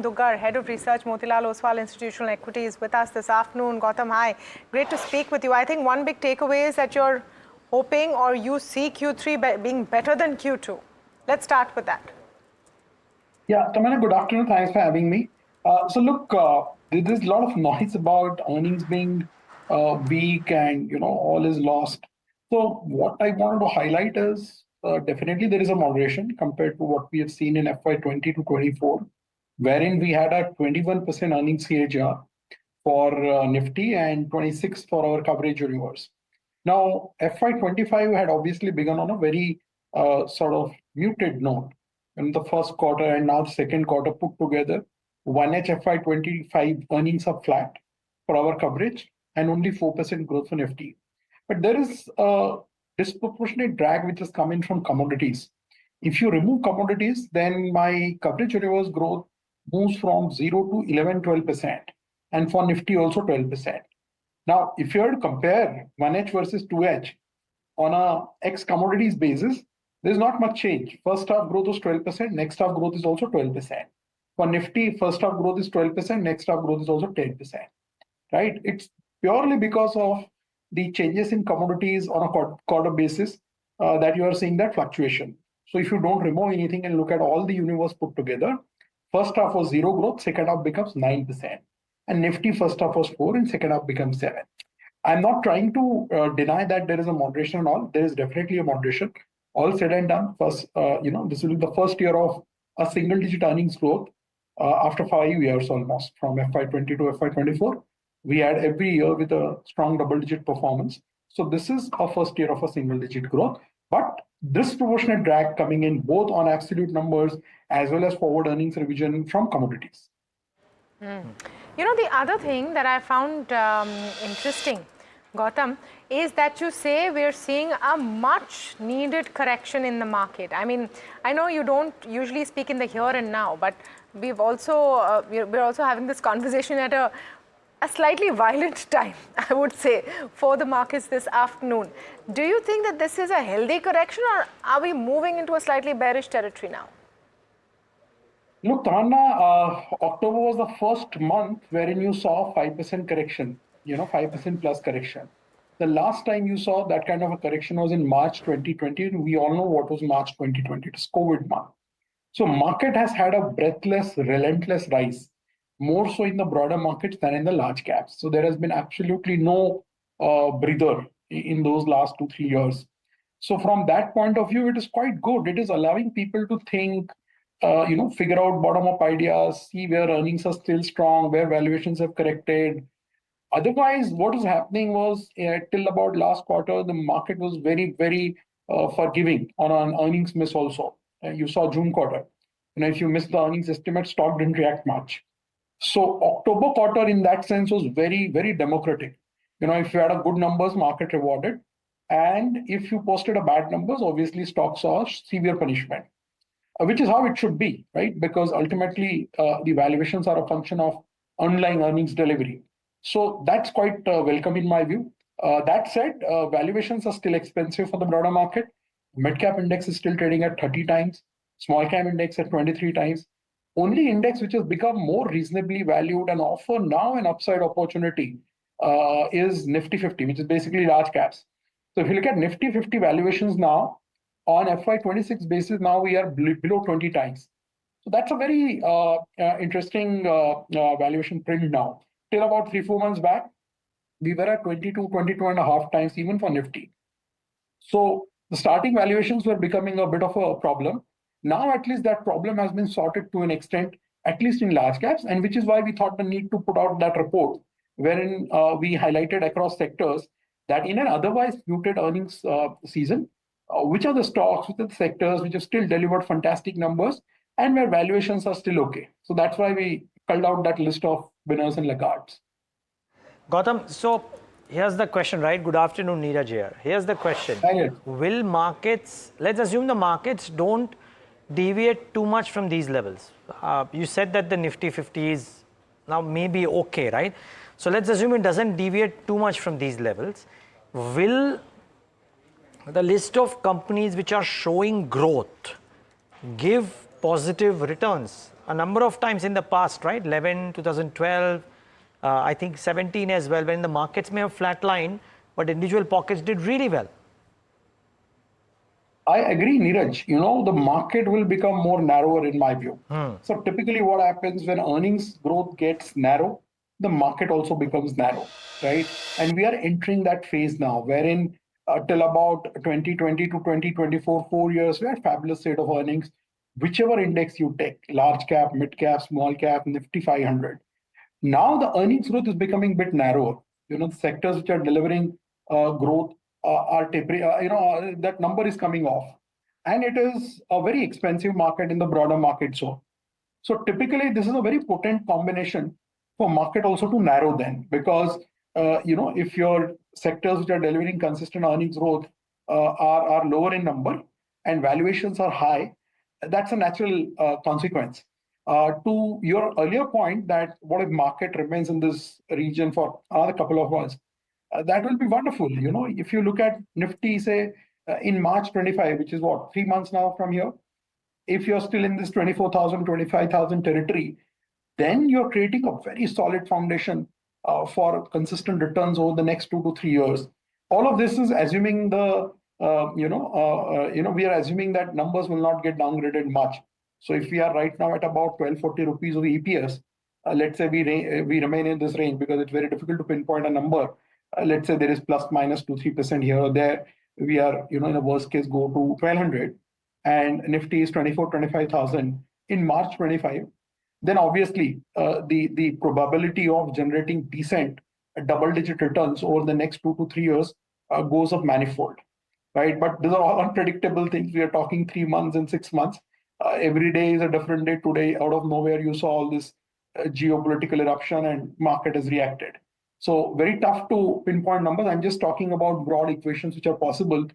Duggad, Head of Research, Motilal Oswal Institutional Equities, with us this afternoon. Gautam, hi. Great to speak with you. I think one big takeaway is that you're hoping or you see Q3 being better than Q2. Let's start with that. Yeah, Tamana, good afternoon. Thanks for having me. There's a lot of noise about earnings being weak and all is lost. So what I wanted to highlight is definitely there is a moderation compared to what we have seen in FY20 to 24, wherein we had a 21% earnings CAGR for Nifty and 26 for our coverage universe. Now, FY25 had obviously begun on a very sort of muted note in the first quarter and now the second quarter put together. 1H FY25 earnings are flat for our coverage and only 4% growth for Nifty. But there is a disproportionate drag which is coming from commodities. If you remove commodities, then my coverage universe growth moves from 0 to 11-12%, and for Nifty also 12%. Now, if you were to compare 1H versus 2H on a ex commodities basis, there's not much change. First half growth was 12%, next half growth is also 12%. For Nifty, first half growth is 12%, next half growth is also 10%. Right? It's purely because of the changes in commodities on a quarter basis that you are seeing that fluctuation. So if you don't remove anything and look at all the universe put together, first half was 0 growth, second half becomes 9%. And Nifty first half was 4 and second half becomes 7. I'm not trying to deny that there is a moderation and all. There is definitely a moderation. All said and done, first, this will be the first year of a single-digit earnings growth after 5 years almost, from FY20 to FY24. We had every year with a strong double-digit performance. So this is our first year of a single-digit growth. But disproportionate drag coming in both on absolute numbers as well as forward earnings revision from commodities. You know, the other thing that I found interesting, Gautam, is that you say we're seeing a much needed correction in the market. I mean, I know you don't usually speak in the here and now, but we're also having this conversation at a slightly violent time, I would say, for the markets this afternoon. Do you think that this is a healthy correction, or are we moving into a slightly bearish territory now? Look, Tamanna, October was the first month wherein you saw 5% correction, 5% plus correction. The last time you saw that kind of a correction was in March 2020. We all know what was March 2020. It's COVID month. So market has had a breathless, relentless rise, more so in the broader markets than in the large caps. So there has been absolutely no breather in those last 2-3 years. So from that point of view, it is quite good. It is allowing people to think, figure out bottom-up ideas, see where earnings are still strong, where valuations have corrected. Otherwise, what was happening was till about last quarter, the market was very, very forgiving on an earnings miss also. You saw June quarter. If you missed the earnings estimate, stock didn't react much. So October quarter in that sense was very, very democratic. If you had a good numbers, market rewarded. And if you posted a bad numbers, obviously stocks saw severe punishment. Which is how it should be, right? Because ultimately, the valuations are a function of underlying earnings delivery. So that's quite welcome in my view. That said, valuations are still expensive for the broader market. Mid-cap index is still trading at 30 times. Small-cap index at 23 times. Only index which has become more reasonably valued and offer now an upside opportunity is Nifty 50, which is basically large caps. So if you look at Nifty 50 valuations now, on FY26 basis, now we are below 20 times. So that's a very interesting valuation print now. Till about 3-4 months back, we were at 22 and a half times even for Nifty. So the starting valuations were becoming a bit of a problem. Now at least that problem has been sorted to an extent, at least in large caps, and which is why we thought the need to put out that report, wherein we highlighted across sectors that in an otherwise muted earnings season, which are the stocks, which are the sectors which have still delivered fantastic numbers and where valuations are still okay. So that's why we called out that list of winners and laggards. Gautam, so here's the question, right? Good afternoon, Neeraj here. Here's the question. Will markets, let's assume the markets don't deviate too much from these levels. You said that the Nifty 50 is now maybe okay, right? So let's assume it doesn't deviate too much from these levels. Will the list of companies which are showing growth give positive returns a number of times in the past, right? 11, 2012, I think 17 as well, when the markets may have flatlined, but individual pockets did really well. I agree, Neeraj. The market will become more narrower in my view. So typically what happens when earnings growth gets narrow, the market also becomes narrow, right? And we are entering that phase now, wherein till about 2020 to 2024, 4 years, we had fabulous set of earnings. Whichever index you take, large cap, mid cap, small cap, Nifty 500. Now the earnings growth is becoming a bit narrower. The sectors which are delivering growth are tapering. That number is coming off, and it is a very expensive market in the broader market. So typically this is a very potent combination for market also to narrow then, because if your sectors which are delivering consistent earnings growth are lower in number and valuations are high, that's a natural consequence. To your earlier point, that what if market remains in this region for another couple of months, that will be wonderful. If you look at Nifty, say in March 25, which is what, 3 months now from here, if you're still in this 24,000, 25,000 territory, then you're creating a very solid foundation for consistent returns over the next 2 to 3 years. All of this is assuming we are assuming that numbers will not get downgraded much. So if we are right now at about 1240 rupees of EPS, let's say we remain in this range, because it's very difficult to pinpoint a number. Let's say there is plus minus 2-3% here or there. We are, in a worst case, go to 1200, and Nifty is 25,000 in March 25. Then obviously the probability of generating decent double-digit returns over the next 2 to 3 years goes up manifold, right? But these are all unpredictable things. We are talking 3 months and 6 months. Every day is a different day. Today, out of nowhere, you saw all this geopolitical eruption and market has reacted. So very tough to pinpoint numbers. I'm just talking about broad equations which are possible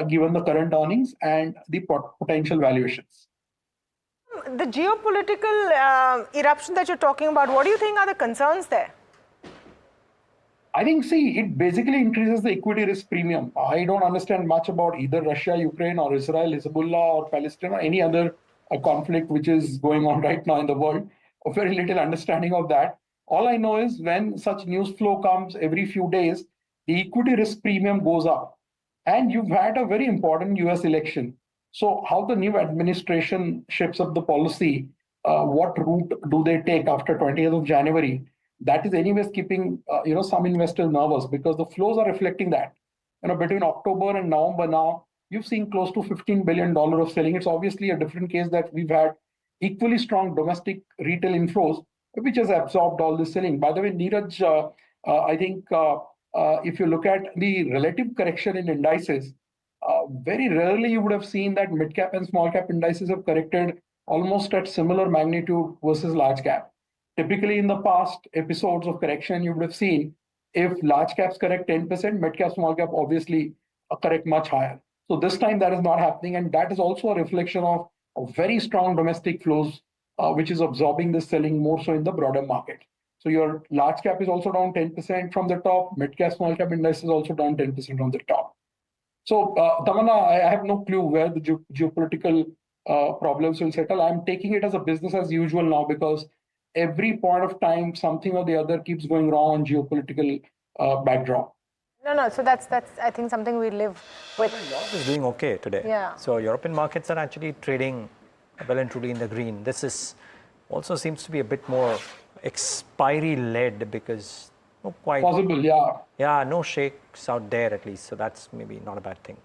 given the current earnings and the potential valuations. The geopolitical eruption that you're talking about, what do you think are the concerns there? I think, see, it basically increases the equity risk premium. I don't understand much about either Russia, Ukraine, or Israel, Hezbollah, or Palestine, or any other conflict which is going on right now in the world. Very little understanding of that. All I know is when such news flow comes every few days, the equity risk premium goes up. And you've had a very important US election. So how the new administration shapes up the policy, what route do they take after 20th of January? That is anyways keeping some investors nervous, because the flows are reflecting that. Between October and November now, you've seen close to $15 billion of selling. It's obviously a different case that we've had equally strong domestic retail inflows, which has absorbed all this selling. By the way, Neeraj, I think if you look at the relative correction in indices, very rarely you would have seen that mid cap and small cap indices have corrected almost at similar magnitude versus large cap. Typically in the past episodes of correction, you would have seen if large caps correct 10%, mid cap, small cap obviously correct much higher. So this time that is not happening, and that is also a reflection of very strong domestic flows, which is absorbing this selling more so in the broader market. So your large cap is also down 10% from the top, mid cap, small cap index is also down 10% from the top. So Tamanna, I have no clue where the geopolitical problems will settle. I'm taking it as a business as usual now, because every point of time, something or the other keeps going wrong on geopolitical backdrop. No. So that's I think something we live with. Europe is doing okay today. Yeah. So European markets are actually trading well and truly in the green. This is also seems to be a bit more expiry led, because quite possible, yeah. Yeah, no shakes out there at least. So that's maybe not a bad thing.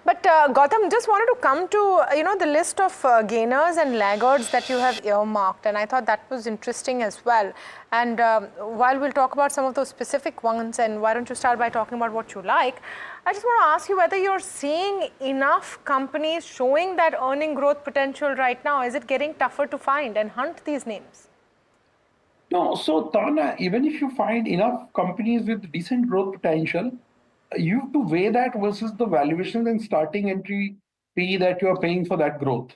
But Gautam, just wanted to come to the list of gainers and laggards that you have earmarked, and I thought that was interesting as well. And while we'll talk about some of those specific ones, and why don't you start by talking about what you like, I just want to ask you whether you're seeing enough companies showing that earning growth potential right now. Is it getting tougher to find and hunt these names? No, so Tana, even if you find enough companies with decent growth potential, you have to weigh that versus the valuation and starting entry fee that you are paying for that growth,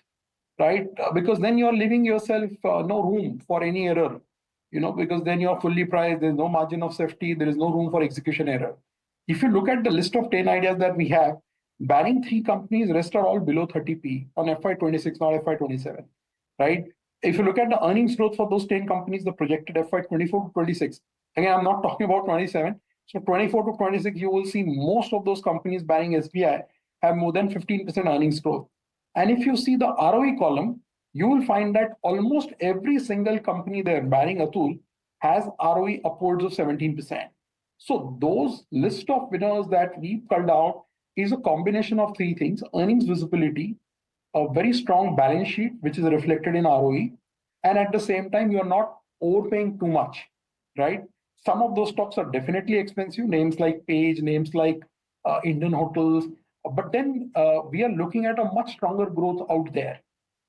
right? Because then you are leaving yourself no room for any error, because then you are fully priced, there's no margin of safety, there is no room for execution error. If you look at the list of 10 ideas that we have, barring 3 companies, rest are all below 30p on FY26, not FY27, right? If you look at the earnings growth for those 10 companies, the projected FY24 to 26, again, I'm not talking about 27. So 24 to 26, you will see most of those companies barring SBI have more than 15% earnings growth. And if you see the ROE column, you will find that almost every single company there, barring Atul, has ROE upwards of 17%. So those list of winners that we've called out is a combination of 3 things: earnings visibility, a very strong balance sheet, which is reflected in ROE, and at the same time, you're not overpaying too much, right? Some of those stocks are definitely expensive, names like Page, names like Indian Hotels, but then we are looking at a much stronger growth out there,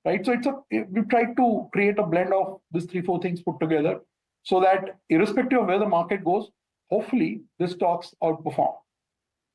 right? So we try to create a blend of these 3, 4 things put together so that irrespective of where the market goes, hopefully the stocks outperform.